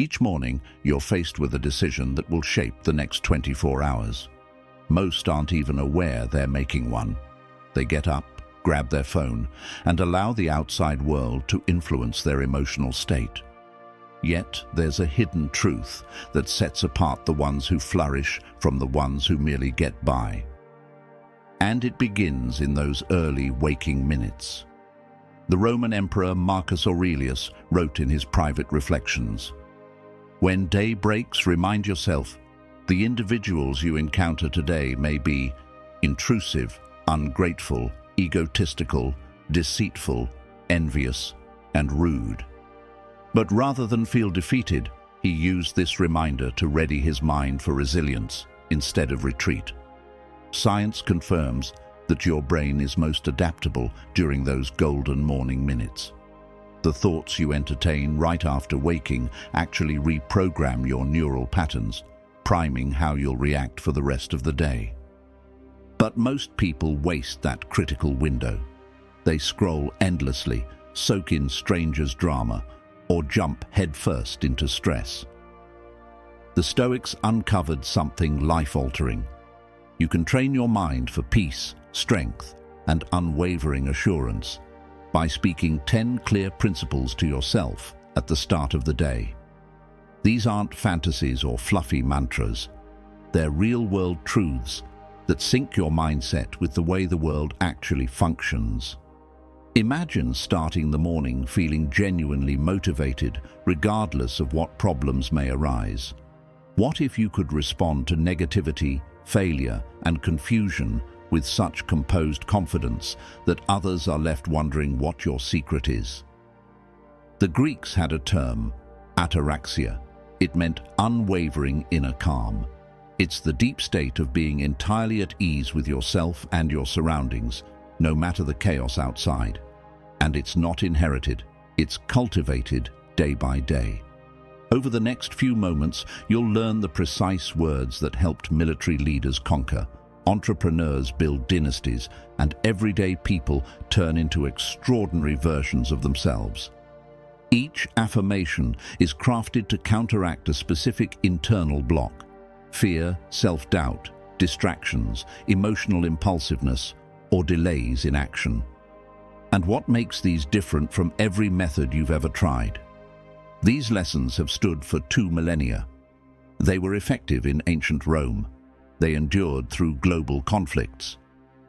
Each morning, you're faced with a decision that will shape the next 24 hours. Most aren't even aware they're making one. They get up, grab their phone, and allow the outside world to influence their emotional state. Yet, there's a hidden truth that sets apart the ones who flourish from the ones who merely get by. And it begins in those early waking minutes. The Roman Emperor Marcus Aurelius wrote in his private reflections, "When day breaks, remind yourself, the individuals you encounter today may be intrusive, ungrateful, egotistical, deceitful, envious, and rude." But rather than feel defeated, he used this reminder to ready his mind for resilience instead of retreat. Science confirms that your brain is most adaptable during those golden morning minutes. The thoughts you entertain right after waking actually reprogram your neural patterns, priming how you'll react for the rest of the day. But most people waste that critical window. They scroll endlessly, soak in strangers' drama, or jump headfirst into stress. The Stoics uncovered something life-altering. You can train your mind for peace, strength, and unwavering assurance by speaking 10 clear principles to yourself at the start of the day. These aren't fantasies or fluffy mantras. They're real-world truths that sync your mindset with the way the world actually functions. Imagine starting the morning feeling genuinely motivated, regardless of what problems may arise. What if you could respond to negativity, failure, and confusion with such composed confidence that others are left wondering what your secret is? The Greeks had a term, ataraxia. It meant unwavering inner calm. It's the deep state of being entirely at ease with yourself and your surroundings, no matter the chaos outside. And it's not inherited, it's cultivated day by day. Over the next few moments, you'll learn the precise words that helped military leaders conquer, entrepreneurs build dynasties, and everyday people turn into extraordinary versions of themselves. Each affirmation is crafted to counteract a specific internal block: fear, self-doubt, distractions, emotional impulsiveness, or delays in action. And what makes these different from every method you've ever tried? These lessons have stood for 2 millennia. They were effective in ancient Rome. They endured through global conflicts.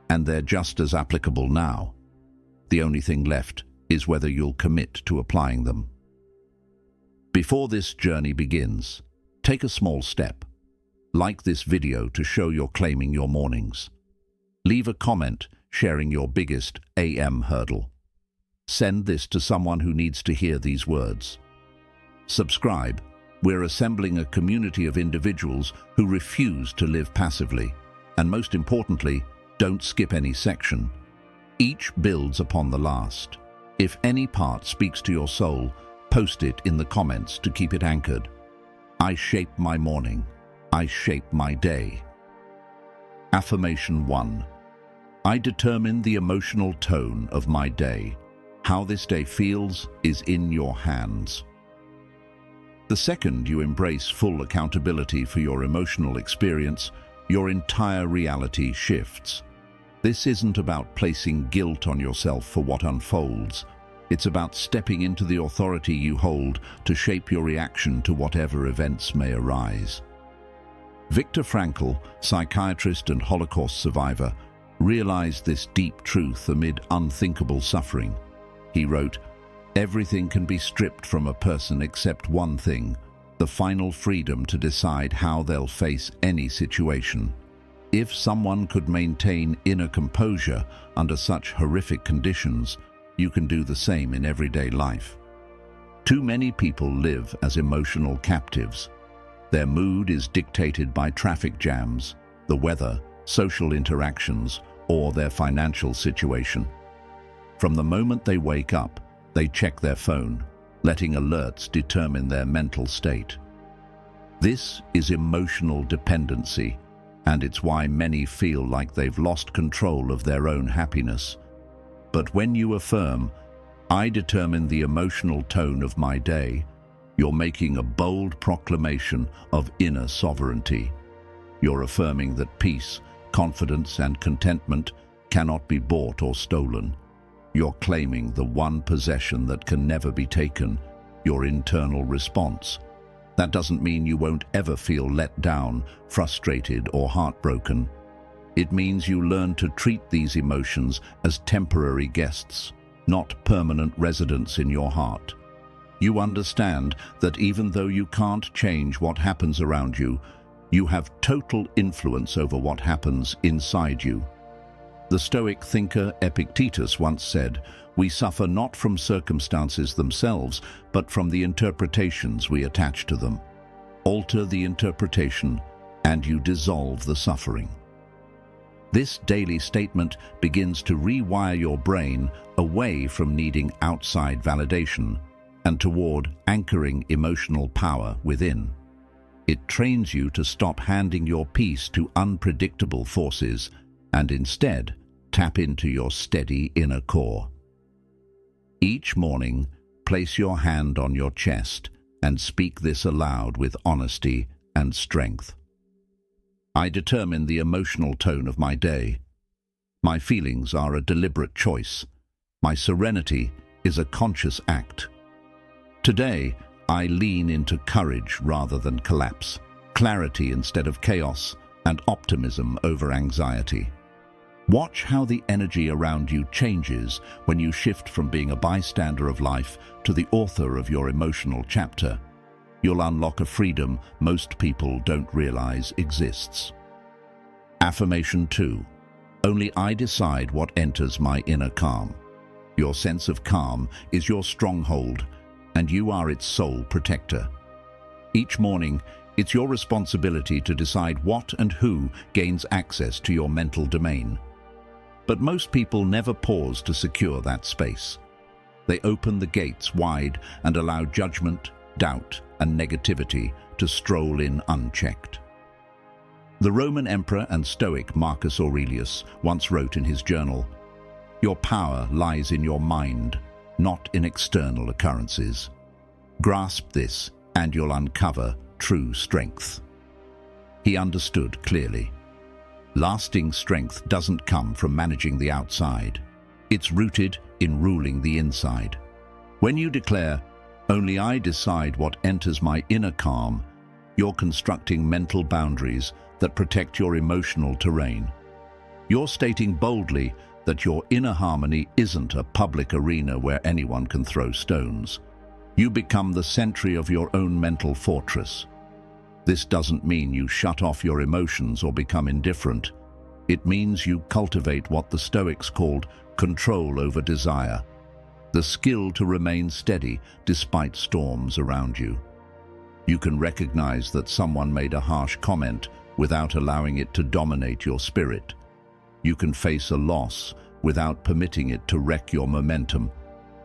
And they're just as applicable now. The only thing left is whether you'll commit to applying them. Before this journey begins, take a small step. Like this video to show you're claiming your mornings. Leave a comment sharing your biggest AM hurdle. Send this to someone who needs to hear these words. Subscribe. We're assembling a community of individuals who refuse to live passively. And most importantly, don't skip any section. Each builds upon the last. If any part speaks to your soul, post it in the comments to keep it anchored. I shape my morning. I shape my day. Affirmation 1. I determine the emotional tone of my day. How this day feels is in your hands. The second you embrace full accountability for your emotional experience, your entire reality shifts. This isn't about placing guilt on yourself for what unfolds. It's about stepping into the authority you hold to shape your reaction to whatever events may arise. Viktor Frankl, psychiatrist and Holocaust survivor, realized this deep truth amid unthinkable suffering. He wrote, "Everything can be stripped from a person except one thing, the final freedom to decide how they'll face any situation. If someone could maintain inner composure under such horrific conditions, you can do the same in everyday life." Too many people live as emotional captives. Their mood is dictated by traffic jams, the weather, social interactions, or their financial situation. From the moment they wake up, they check their phone, letting alerts determine their mental state. This is emotional dependency, and it's why many feel like they've lost control of their own happiness. But when you affirm, "I determine the emotional tone of my day," You're making a bold proclamation of inner sovereignty. You're affirming that peace, confidence, and contentment cannot be bought or stolen. You're claiming the one possession that can never be taken, your internal response. That doesn't mean you won't ever feel let down, frustrated, or heartbroken. It means you learn to treat these emotions as temporary guests, not permanent residents in your heart. You understand that even though you can't change what happens around you, you have total influence over what happens inside you. The Stoic thinker Epictetus once said, "We suffer not from circumstances themselves, but from the interpretations we attach to them. Alter the interpretation, and you dissolve the suffering." This daily statement begins to rewire your brain away from needing outside validation and toward anchoring emotional power within. It trains you to stop handing your peace to unpredictable forces and instead tap into your steady inner core. Each morning, place your hand on your chest and speak this aloud with honesty and strength. I determine the emotional tone of my day. My feelings are a deliberate choice. My serenity is a conscious act. Today, I lean into courage rather than collapse, clarity instead of chaos, and optimism over anxiety. Watch how the energy around you changes when you shift from being a bystander of life to the author of your emotional chapter. You'll unlock a freedom most people don't realize exists. Affirmation 2. Only I decide what enters my inner calm. Your sense of calm is your stronghold, and you are its sole protector. Each morning, it's your responsibility to decide what and who gains access to your mental domain. But most people never pause to secure that space. They open the gates wide and allow judgment, doubt, and negativity to stroll in unchecked. The Roman emperor and Stoic Marcus Aurelius once wrote in his journal, "Your power lies in your mind, not in external occurrences. Grasp this, and you'll uncover true strength." He understood clearly. Lasting strength doesn't come from managing the outside. It's rooted in ruling the inside. When you declare, "Only I decide what enters my inner calm," you're constructing mental boundaries that protect your emotional terrain. You're stating boldly that your inner harmony isn't a public arena where anyone can throw stones. You become the sentry of your own mental fortress. This doesn't mean you shut off your emotions or become indifferent. It means you cultivate what the Stoics called control over desire, the skill to remain steady despite storms around you. You can recognize that someone made a harsh comment without allowing it to dominate your spirit. You can face a loss without permitting it to wreck your momentum.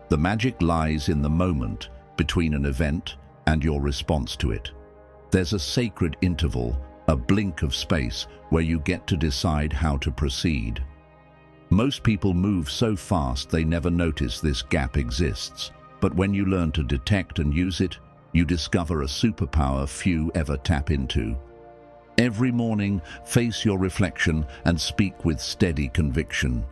The magic lies in the moment between an event and your response to it. There's a sacred interval, a blink of space, where you get to decide how to proceed. Most people move so fast they never notice this gap exists, but when you learn to detect and use it, you discover a superpower few ever tap into. Every morning, face your reflection and speak with steady conviction.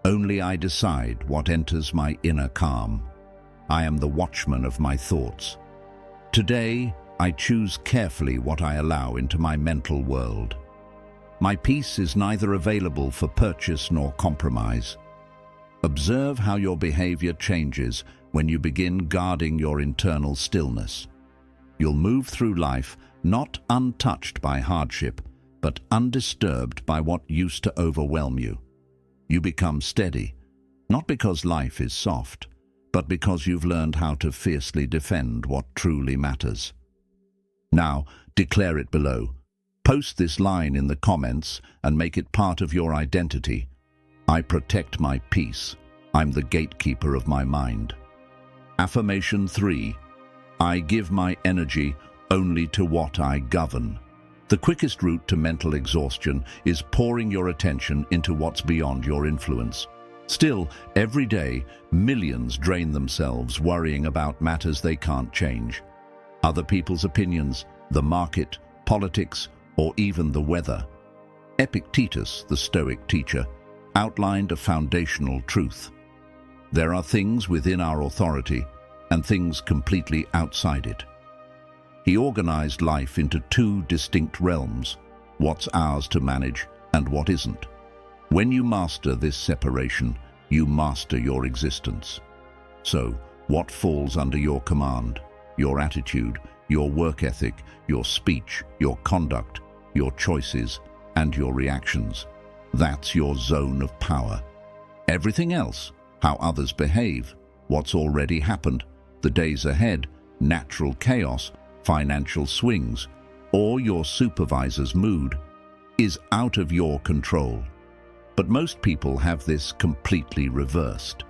Only I decide what enters my inner calm. I am the watchman of my thoughts. Today, I choose carefully what I allow into my mental world. My peace is neither available for purchase nor compromise. Observe how your behavior changes when you begin guarding your internal stillness. You'll move through life not untouched by hardship, but undisturbed by what used to overwhelm you. You become steady, not because life is soft, but because you've learned how to fiercely defend what truly matters. Now, declare it below. Post this line in the comments and make it part of your identity. I protect my peace. I'm the gatekeeper of my mind. Affirmation 3. I give my energy only to what I govern. The quickest route to mental exhaustion is pouring your attention into what's beyond your influence. Still, every day, millions drain themselves worrying about matters they can't change. other people's opinions, the market, politics, or even the weather. Epictetus, the Stoic teacher, outlined a foundational truth. There are things within our authority and things completely outside it. He organized life into two distinct realms, what's ours to manage and what isn't. When you master this separation, you master your existence. So, what falls under your command? Your attitude, your work ethic, your speech, your conduct, your choices, and your reactions. That's your zone of power. Everything else, how others behave, what's already happened, the days ahead, natural chaos, financial swings, or your supervisor's mood, is out of your control. But most people have this completely reversed.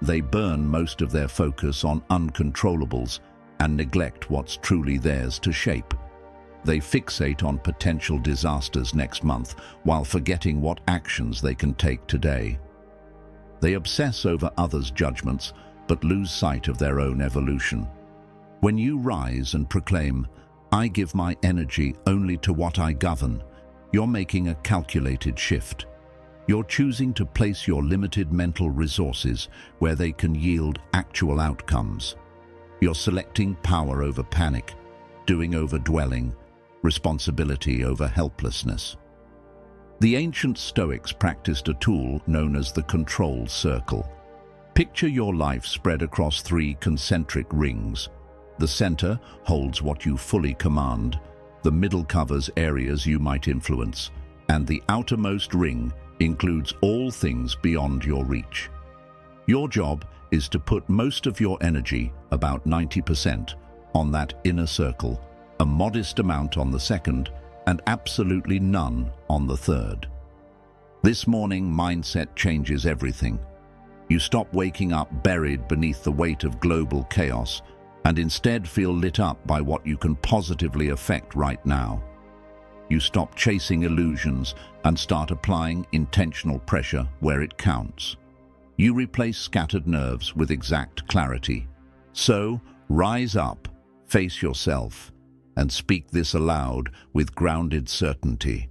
They burn most of their focus on uncontrollables and neglect what's truly theirs to shape. They fixate on potential disasters next month while forgetting what actions they can take today. They obsess over others' judgments but lose sight of their own evolution. When you rise and proclaim, "I give my energy only to what I govern," you're making a calculated shift. You're choosing to place your limited mental resources where they can yield actual outcomes. You're selecting power over panic, doing over dwelling, responsibility over helplessness. The ancient Stoics practiced a tool known as the control circle. Picture your life spread across 3 concentric rings. The center holds what you fully command, the middle covers areas you might influence, and the outermost ring includes all things beyond your reach. Your job is to put most of your energy, about 90%, on that inner circle, a modest amount on the second, and absolutely none on the third. This morning, mindset changes everything. You stop waking up buried beneath the weight of global chaos and instead feel lit up by what you can positively affect right now. You stop chasing illusions and start applying intentional pressure where it counts. You replace scattered nerves with exact clarity. So, rise up, face yourself, and speak this aloud with grounded certainty.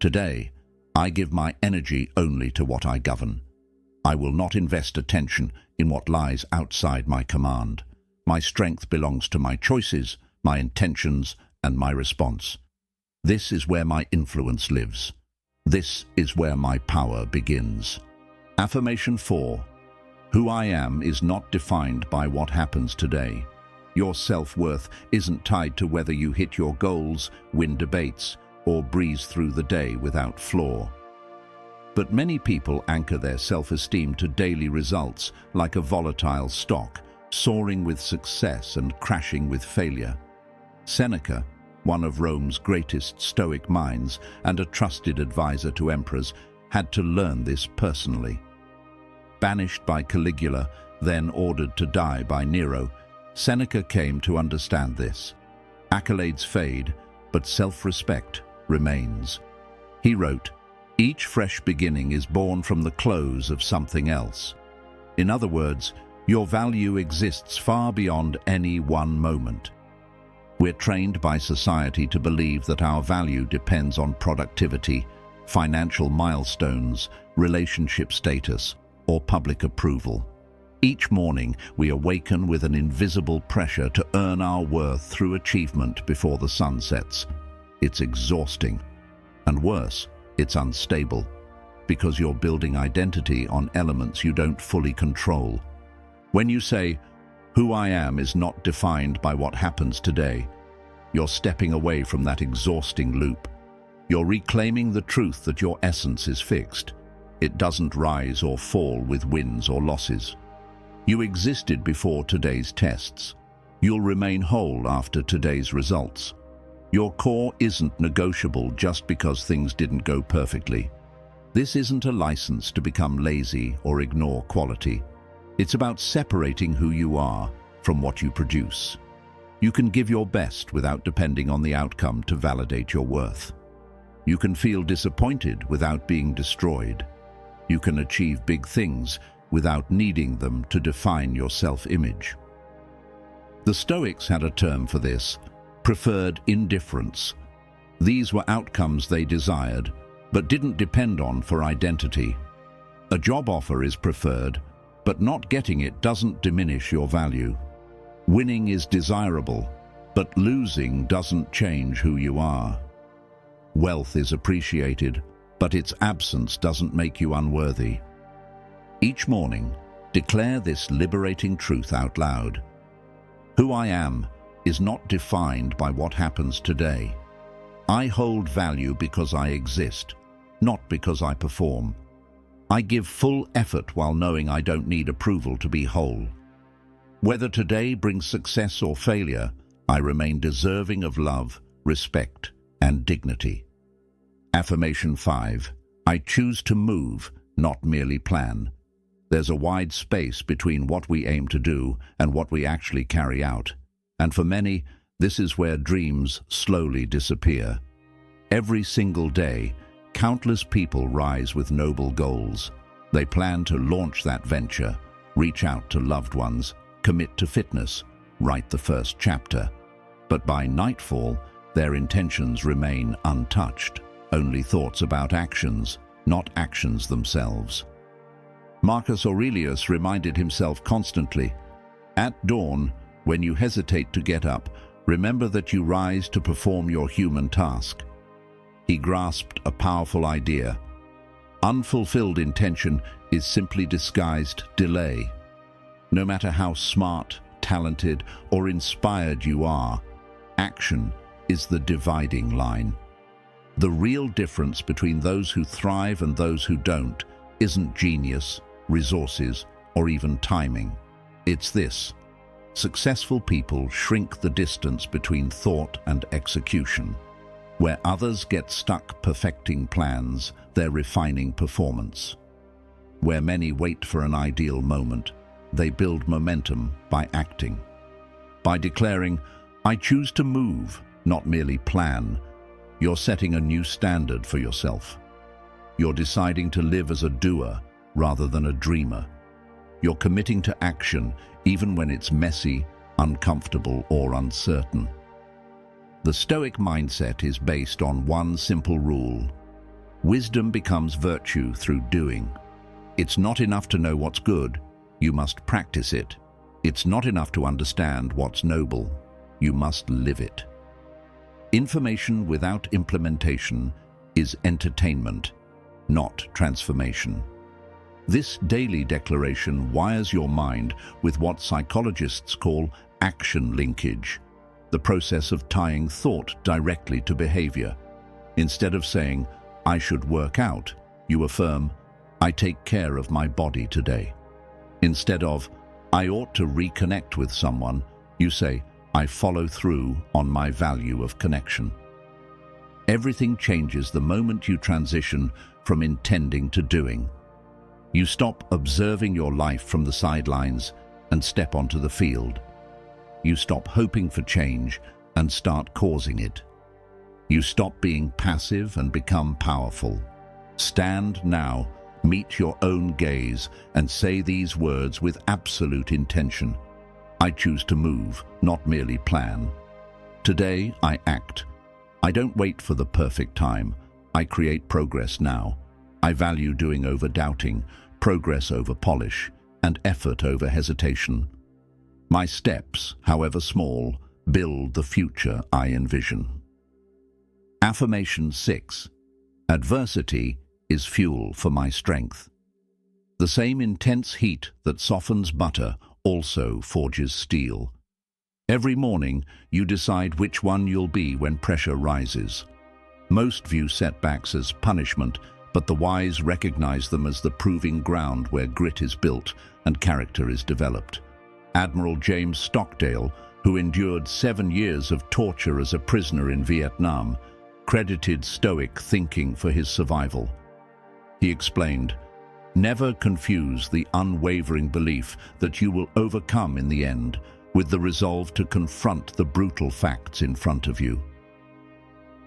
Today, I give my energy only to what I govern. I will not invest attention in what lies outside my command. My strength belongs to my choices, my intentions, and my response. This is where my influence lives. This is where my power begins. Affirmation 4. Who I am is not defined by what happens today. Your self-worth isn't tied to whether you hit your goals, win debates, or breeze through the day without flaw. But many people anchor their self-esteem to daily results like a volatile stock, soaring with success and crashing with failure. Seneca, one of Rome's greatest Stoic minds and a trusted advisor to emperors, had to learn this personally. Banished by Caligula, then ordered to die by Nero, Seneca came to understand this. Accolades fade, but self-respect remains. He wrote, "Each fresh beginning is born from the close of something else." In other words, your value exists far beyond any one moment. We're trained by society to believe that our value depends on productivity, financial milestones, relationship status, or public approval. Each morning, we awaken with an invisible pressure to earn our worth through achievement before the sun sets. It's exhausting. And worse, it's unstable, because you're building identity on elements you don't fully control. When you say, "Who I am is not defined by what happens today," you're stepping away from that exhausting loop. You're reclaiming the truth that your essence is fixed. It doesn't rise or fall with wins or losses. You existed before today's tests. You'll remain whole after today's results. Your core isn't negotiable just because things didn't go perfectly. This isn't a license to become lazy or ignore quality. It's about separating who you are from what you produce. You can give your best without depending on the outcome to validate your worth. You can feel disappointed without being destroyed. You can achieve big things without needing them to define your self-image. The Stoics had a term for this: preferred indifference. These were outcomes they desired, but didn't depend on for identity. A job offer is preferred, but not getting it doesn't diminish your value. Winning is desirable, but losing doesn't change who you are. Wealth is appreciated, but its absence doesn't make you unworthy. Each morning, declare this liberating truth out loud. Who I am is not defined by what happens today. I hold value because I exist, not because I perform. I give full effort while knowing I don't need approval to be whole. Whether today brings success or failure, I remain deserving of love, respect, and dignity. Affirmation 5. I choose to move, not merely plan. There's a wide space between what we aim to do and what we actually carry out. And for many, this is where dreams slowly disappear. Every single day, countless people rise with noble goals. They plan to launch that venture, reach out to loved ones, commit to fitness, write the first chapter. But by nightfall, their intentions remain untouched. Only thoughts about actions, not actions themselves. Marcus Aurelius reminded himself constantly, "At dawn, when you hesitate to get up, remember that you rise to perform your human task." He grasped a powerful idea. Unfulfilled intention is simply disguised delay. No matter how smart, talented, or inspired you are, action is the dividing line. The real difference between those who thrive and those who don't isn't genius, resources, or even timing. It's this: successful people shrink the distance between thought and execution. Where others get stuck perfecting plans, they're refining performance. Where many wait for an ideal moment, they build momentum by acting. By declaring, "I choose to move, not merely plan," you're setting a new standard for yourself. You're deciding to live as a doer rather than a dreamer. You're committing to action even when it's messy, uncomfortable, or uncertain. The Stoic mindset is based on one simple rule: wisdom becomes virtue through doing. It's not enough to know what's good, you must practice it. It's not enough to understand what's noble, you must live it. Information without implementation is entertainment, not transformation. This daily declaration wires your mind with what psychologists call action linkage, the process of tying thought directly to behavior. Instead of saying, "I should work out," you affirm, "I take care of my body today." Instead of, "I ought to reconnect with someone," you say, "I follow through on my value of connection." Everything changes the moment you transition from intending to doing. You stop observing your life from the sidelines and step onto the field. You stop hoping for change and start causing it. You stop being passive and become powerful. Stand now, meet your own gaze, and say these words with absolute intention. I choose to move, not merely plan. Today, I act. I don't wait for the perfect time. I create progress now. I value doing over doubting, progress over polish, and effort over hesitation. My steps, however small, build the future I envision. Affirmation 6. Adversity is fuel for my strength. The same intense heat that softens butter also forges steel. Every morning, you decide which one you'll be when pressure rises. Most view setbacks as punishment, but the wise recognize them as the proving ground where grit is built and character is developed. Admiral James Stockdale, who endured 7 years of torture as a prisoner in Vietnam, credited Stoic thinking for his survival. He explained, "Never confuse the unwavering belief that you will overcome in the end with the resolve to confront the brutal facts in front of you."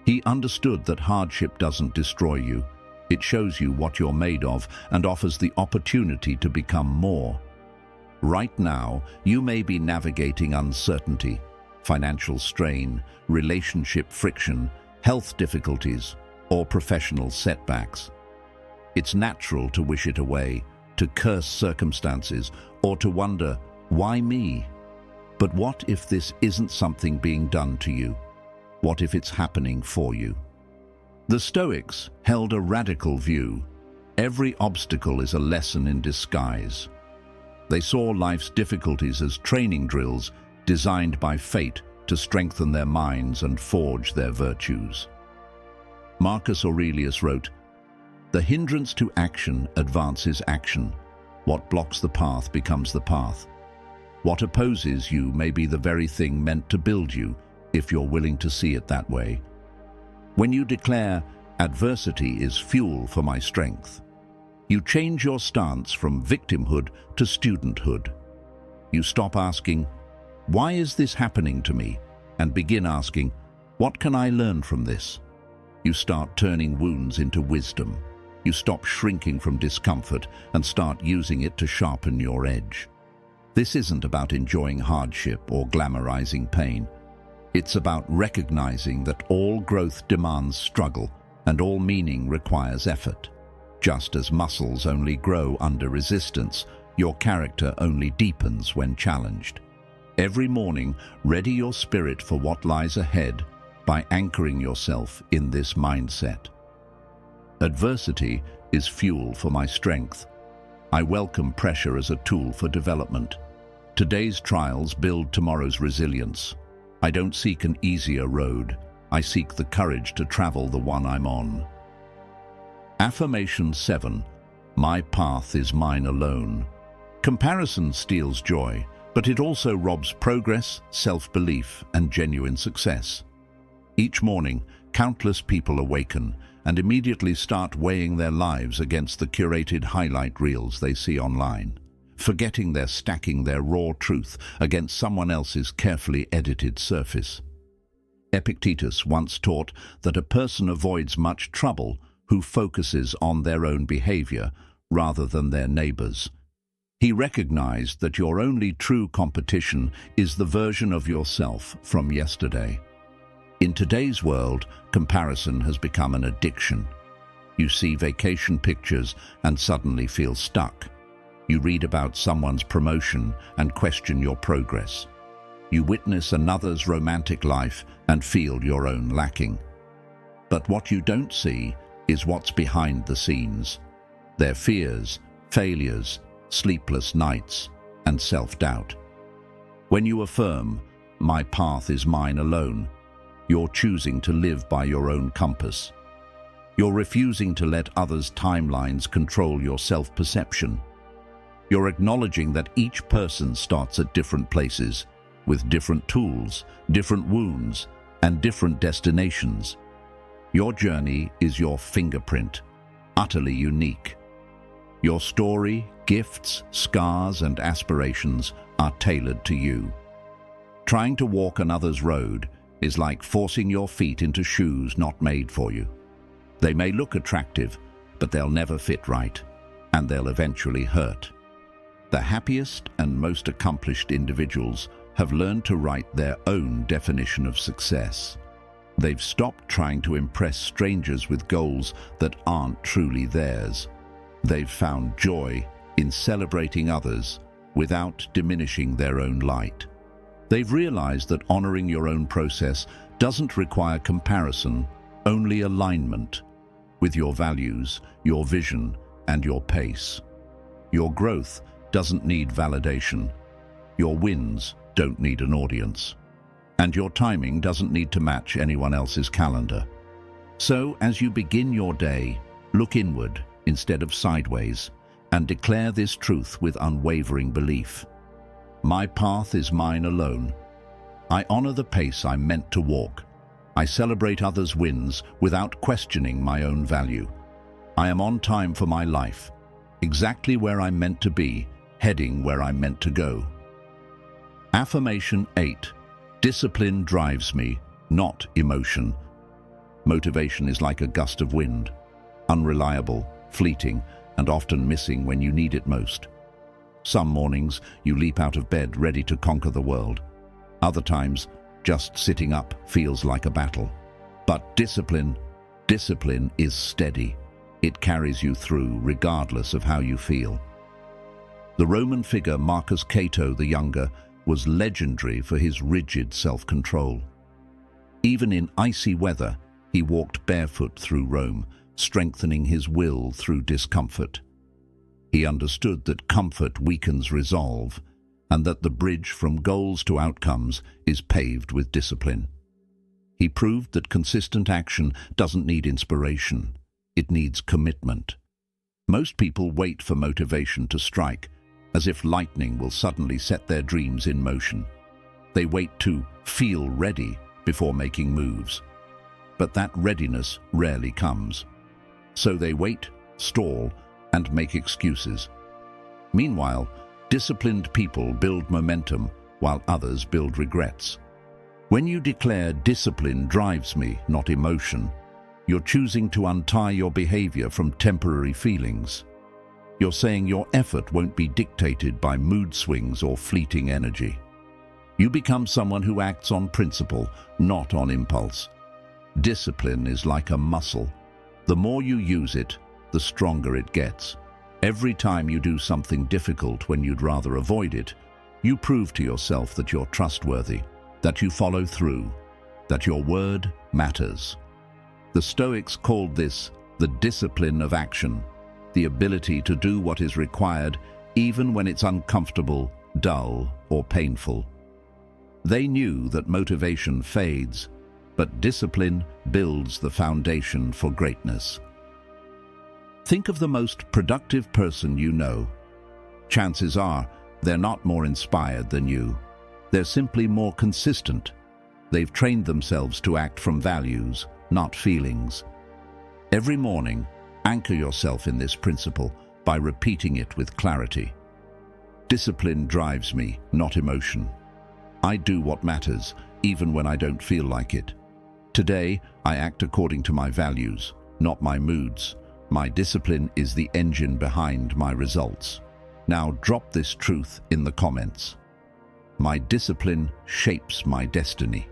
He understood that hardship doesn't destroy you. It shows you what you're made of and offers the opportunity to become more. Right now, you may be navigating uncertainty, financial strain, relationship friction, health difficulties, or professional setbacks. It's natural to wish it away, to curse circumstances, or to wonder, why me? But what if this isn't something being done to you? What if it's happening for you? The Stoics held a radical view. Every obstacle is a lesson in disguise. They saw life's difficulties as training drills designed by fate to strengthen their minds and forge their virtues. Marcus Aurelius wrote, "The hindrance to action advances action. What blocks the path becomes the path. What opposes you may be the very thing meant to build you, if you're willing to see it that way. When you declare, 'Adversity is fuel for my strength,' you change your stance from victimhood to studenthood. You stop asking, 'Why is this happening to me?' and begin asking, 'What can I learn from this?' You start turning wounds into wisdom. You stop shrinking from discomfort and start using it to sharpen your edge. This isn't about enjoying hardship or glamorizing pain. It's about recognizing that all growth demands struggle and all meaning requires effort. Just as muscles only grow under resistance, your character only deepens when challenged. Every morning, ready your spirit for what lies ahead by anchoring yourself in this mindset. Adversity is fuel for my strength. I welcome pressure as a tool for development. Today's trials build tomorrow's resilience. I don't seek an easier road. I seek the courage to travel the one I'm on." Affirmation 7. My path is mine alone. Comparison steals joy, but it also robs progress, self-belief, and genuine success. Each morning, countless people awaken and immediately start weighing their lives against the curated highlight reels they see online, forgetting they're stacking their raw truth against someone else's carefully edited surface. Epictetus once taught that a person avoids much trouble who focuses on their own behavior rather than their neighbors. He recognized that your only true competition is the version of yourself from yesterday. In today's world, comparison has become an addiction. You see vacation pictures and suddenly feel stuck. You read about someone's promotion and question your progress. You witness another's romantic life and feel your own lacking. But what you don't see is what's behind the scenes. Their fears, failures, sleepless nights, and self-doubt. When you affirm, "My path is mine alone," you're choosing to live by your own compass. You're refusing to let others' timelines control your self-perception. You're acknowledging that each person starts at different places, with different tools, different wounds, and different destinations. Your journey is your fingerprint, utterly unique. Your story, gifts, scars, and aspirations are tailored to you. Trying to walk another's road is like forcing your feet into shoes not made for you. They may look attractive, but they'll never fit right, and they'll eventually hurt. The happiest and most accomplished individuals have learned to write their own definition of success. They've stopped trying to impress strangers with goals that aren't truly theirs. They've found joy in celebrating others without diminishing their own light. They've realized that honoring your own process doesn't require comparison, only alignment with your values, your vision, and your pace. Your growth doesn't need validation. Your wins don't need an audience. And your timing doesn't need to match anyone else's calendar. So, as you begin your day, look inward instead of sideways and declare this truth with unwavering belief. My path is mine alone. I honor the pace I'm meant to walk. I celebrate others' wins without questioning my own value. I am on time for my life, exactly where I'm meant to be, heading where I'm meant to go. Affirmation 8. Discipline drives me, not emotion. Motivation is like a gust of wind, unreliable, fleeting, and often missing when you need it most. Some mornings, you leap out of bed ready to conquer the world. Other times, just sitting up feels like a battle. But discipline is steady. It carries you through regardless of how you feel. The Roman figure Marcus Cato the Younger was legendary for his rigid self-control. Even in icy weather, he walked barefoot through Rome, strengthening his will through discomfort. He understood that comfort weakens resolve, and that the bridge from goals to outcomes is paved with discipline. He proved that consistent action doesn't need inspiration, it needs commitment. Most people wait for motivation to strike, as if lightning will suddenly set their dreams in motion. They wait to feel ready before making moves. But that readiness rarely comes. So they wait, stall, and make excuses. Meanwhile, disciplined people build momentum while others build regrets. When you declare discipline drives me, not emotion, you're choosing to untie your behavior from temporary feelings. You're saying your effort won't be dictated by mood swings or fleeting energy. You become someone who acts on principle, not on impulse. Discipline is like a muscle. The more you use it, the stronger it gets. Every time you do something difficult when you'd rather avoid it, you prove to yourself that you're trustworthy, that you follow through, that your word matters. The Stoics called this the discipline of action, the ability to do what is required even when it's uncomfortable, dull, or painful. They knew that motivation fades, but discipline builds the foundation for greatness. Think of the most productive person you know. Chances are they're not more inspired than you. They're simply more consistent. They've trained themselves to act from values, not feelings. Every morning, anchor yourself in this principle by repeating it with clarity. Discipline drives me, not emotion. I do what matters, even when I don't feel like it. Today, I act according to my values, not my moods. My discipline is the engine behind my results. Now drop this truth in the comments. My discipline shapes my destiny.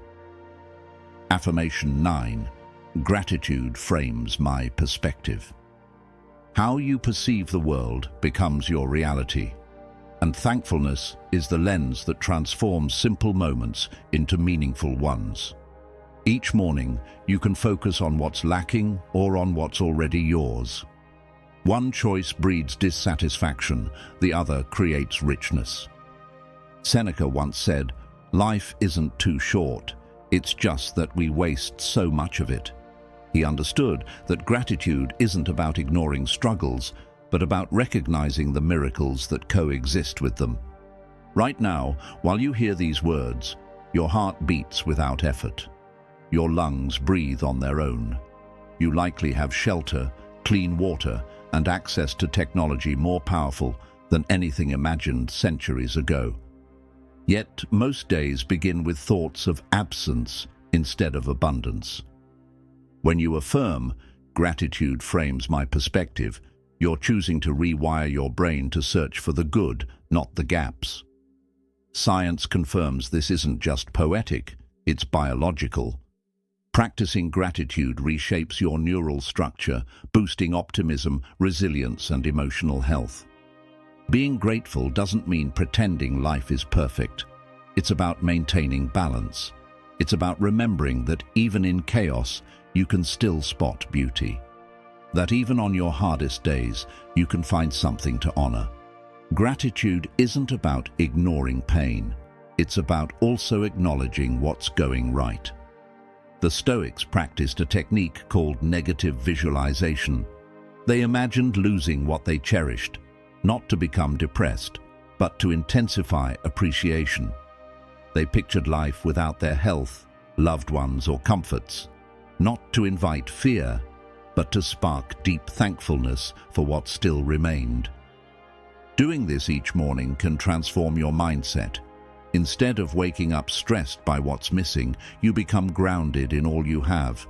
Affirmation 9. Gratitude frames my perspective. How you perceive the world becomes your reality, and thankfulness is the lens that transforms simple moments into meaningful ones. Each morning, you can focus on what's lacking or on what's already yours. One choice breeds dissatisfaction, the other creates richness. Seneca once said, "Life isn't too short, it's just that we waste so much of it." He understood that gratitude isn't about ignoring struggles, but about recognizing the miracles that coexist with them. Right now, while you hear these words, your heart beats without effort. Your lungs breathe on their own. You likely have shelter, clean water, and access to technology more powerful than anything imagined centuries ago. Yet most days begin with thoughts of absence instead of abundance. When you affirm, "Gratitude frames my perspective," you're choosing to rewire your brain to search for the good, not the gaps. Science confirms this isn't just poetic, it's biological. Practicing gratitude reshapes your neural structure, boosting optimism, resilience, and emotional health. Being grateful doesn't mean pretending life is perfect. It's about maintaining balance. It's about remembering that even in chaos, you can still spot beauty. That even on your hardest days, you can find something to honor. Gratitude isn't about ignoring pain. It's about also acknowledging what's going right. The Stoics practiced a technique called negative visualization. They imagined losing what they cherished, not to become depressed, but to intensify appreciation. They pictured life without their health, loved ones, or comforts, not to invite fear, but to spark deep thankfulness for what still remained. Doing this each morning can transform your mindset. Instead of waking up stressed by what's missing, you become grounded in all you have.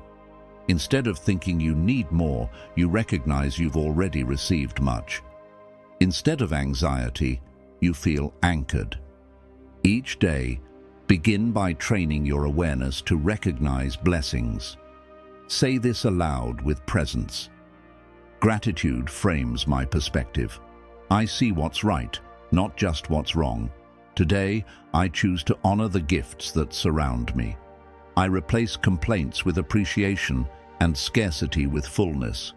Instead of thinking you need more, you recognize you've already received much. Instead of anxiety, you feel anchored. Each day, begin by training your awareness to recognize blessings. Say this aloud with presence. Gratitude frames my perspective. I see what's right, not just what's wrong. Today, I choose to honor the gifts that surround me. I replace complaints with appreciation and scarcity with fullness.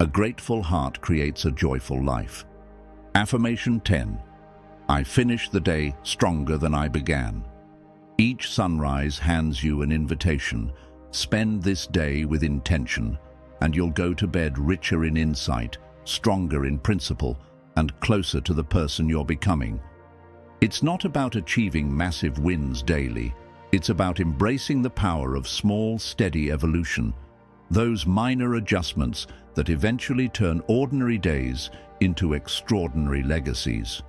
A grateful heart creates a joyful life. Affirmation 10. I finish the day stronger than I began. Each sunrise hands you an invitation. Spend this day with intention, and you'll go to bed richer in insight, stronger in principle, and closer to the person you're becoming. It's not about achieving massive wins daily. It's about embracing the power of small, steady evolution, those minor adjustments that eventually turn ordinary days into extraordinary legacies.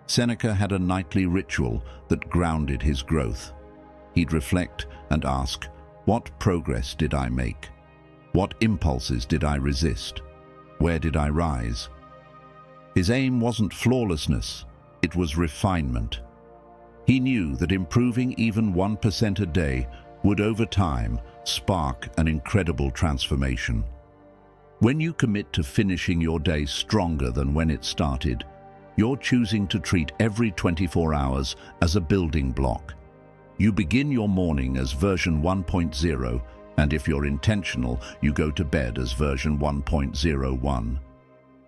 Seneca had a nightly ritual that grounded his growth. He'd reflect and ask, what progress did I make? What impulses did I resist? Where did I rise? His aim wasn't flawlessness, it was refinement. He knew that improving even 1% a day would over time spark an incredible transformation. When you commit to finishing your day stronger than when it started, you're choosing to treat every 24 hours as a building block. You begin your morning as version 1.0, and if you're intentional, you go to bed as version 1.01.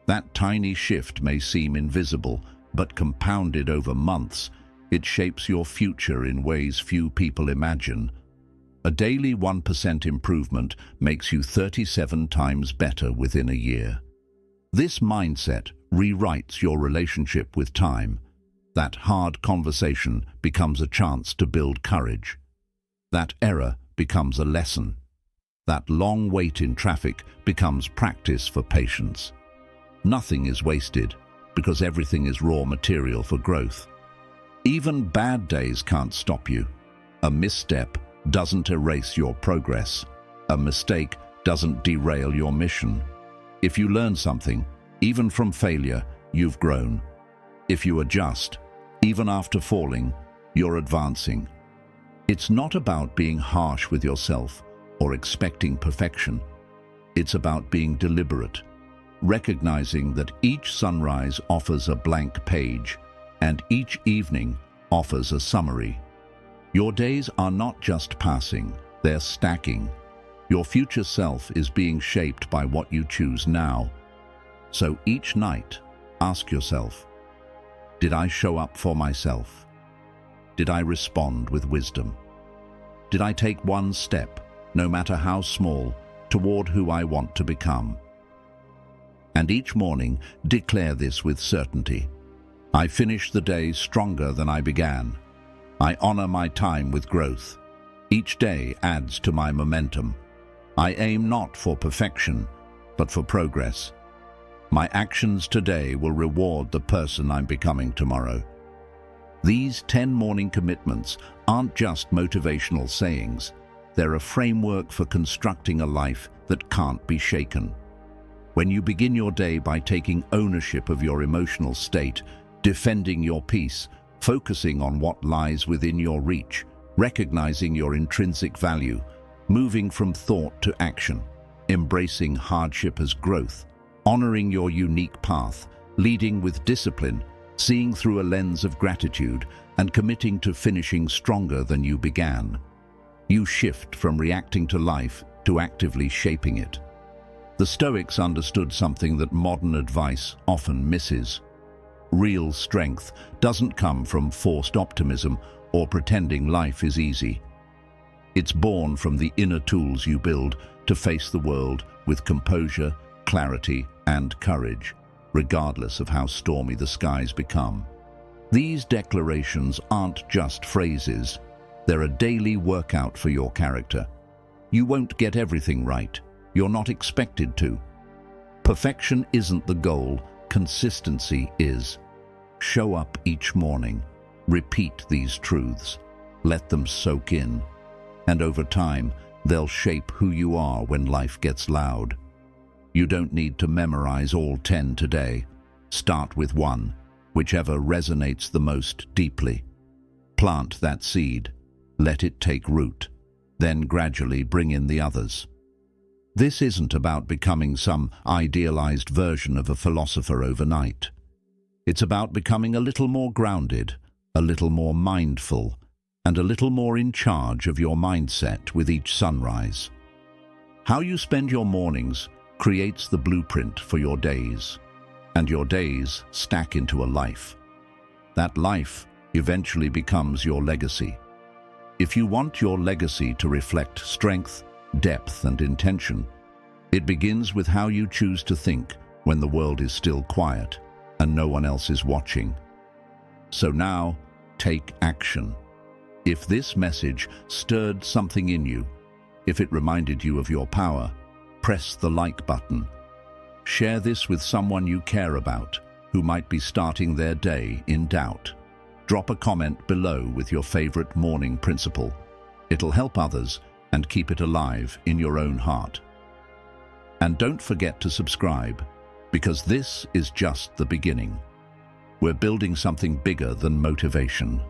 That tiny shift may seem invisible, but compounded over months, it shapes your future in ways few people imagine. A daily 1% improvement makes you 37 times better within a year. This mindset rewrites your relationship with time. That hard conversation becomes a chance to build courage. That error becomes a lesson. That long wait in traffic becomes practice for patience. Nothing is wasted because everything is raw material for growth. Even bad days can't stop you. A misstep doesn't erase your progress. A mistake doesn't derail your mission. If you learn something, even from failure, you've grown. If you adjust, even after falling, you're advancing. It's not about being harsh with yourself or expecting perfection. It's about being deliberate, recognizing that each sunrise offers a blank page and each evening offers a summary. Your days are not just passing, they're stacking. Your future self is being shaped by what you choose now. So each night, ask yourself, did I show up for myself? Did I respond with wisdom? Did I take one step, no matter how small, toward who I want to become? And each morning, declare this with certainty. I finish the day stronger than I began. I honor my time with growth. Each day adds to my momentum. I aim not for perfection, but for progress. My actions today will reward the person I'm becoming tomorrow. These 10 morning commitments aren't just motivational sayings. They're a framework for constructing a life that can't be shaken. When you begin your day by taking ownership of your emotional state, defending your peace, focusing on what lies within your reach, recognizing your intrinsic value, moving from thought to action, embracing hardship as growth, honoring your unique path, leading with discipline, seeing through a lens of gratitude, and committing to finishing stronger than you began. You shift from reacting to life to actively shaping it. The Stoics understood something that modern advice often misses. Real strength doesn't come from forced optimism or pretending life is easy. It's born from the inner tools you build to face the world with composure, clarity, and courage, regardless of how stormy the skies become. These declarations aren't just phrases. They're a daily workout for your character. You won't get everything right. You're not expected to. Perfection isn't the goal. Consistency is. Show up each morning. Repeat these truths. Let them soak in. And over time, they'll shape who you are when life gets loud. You don't need to memorize all 10 today. Start with 1. whichever resonates the most deeply. Plant that seed, let it take root, then gradually bring in the others. This isn't about becoming some idealized version of a philosopher overnight. It's about becoming a little more grounded, a little more mindful, and a little more in charge of your mindset with each sunrise. How you spend your mornings creates the blueprint for your days, and your days stack into a life. That life eventually becomes your legacy. If you want your legacy to reflect strength, depth, and intention, it begins with how you choose to think when the world is still quiet and no one else is watching. So now, take action. If this message stirred something in you, if it reminded you of your power, press the like button. Share this with someone you care about who might be starting their day in doubt. Drop a comment below with your favorite morning principle. It'll help others and keep it alive in your own heart. And don't forget to subscribe, because this is just the beginning. We're building something bigger than motivation.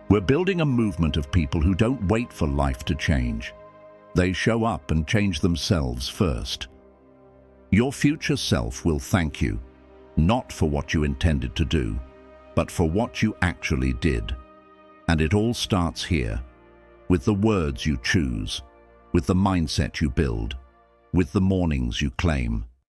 We're building a movement of people who don't wait for life to change. They show up and change themselves first. Your future self will thank you, not for what you intended to do, but for what you actually did. And it all starts here, with the words you choose, with the mindset you build, with the mornings you claim.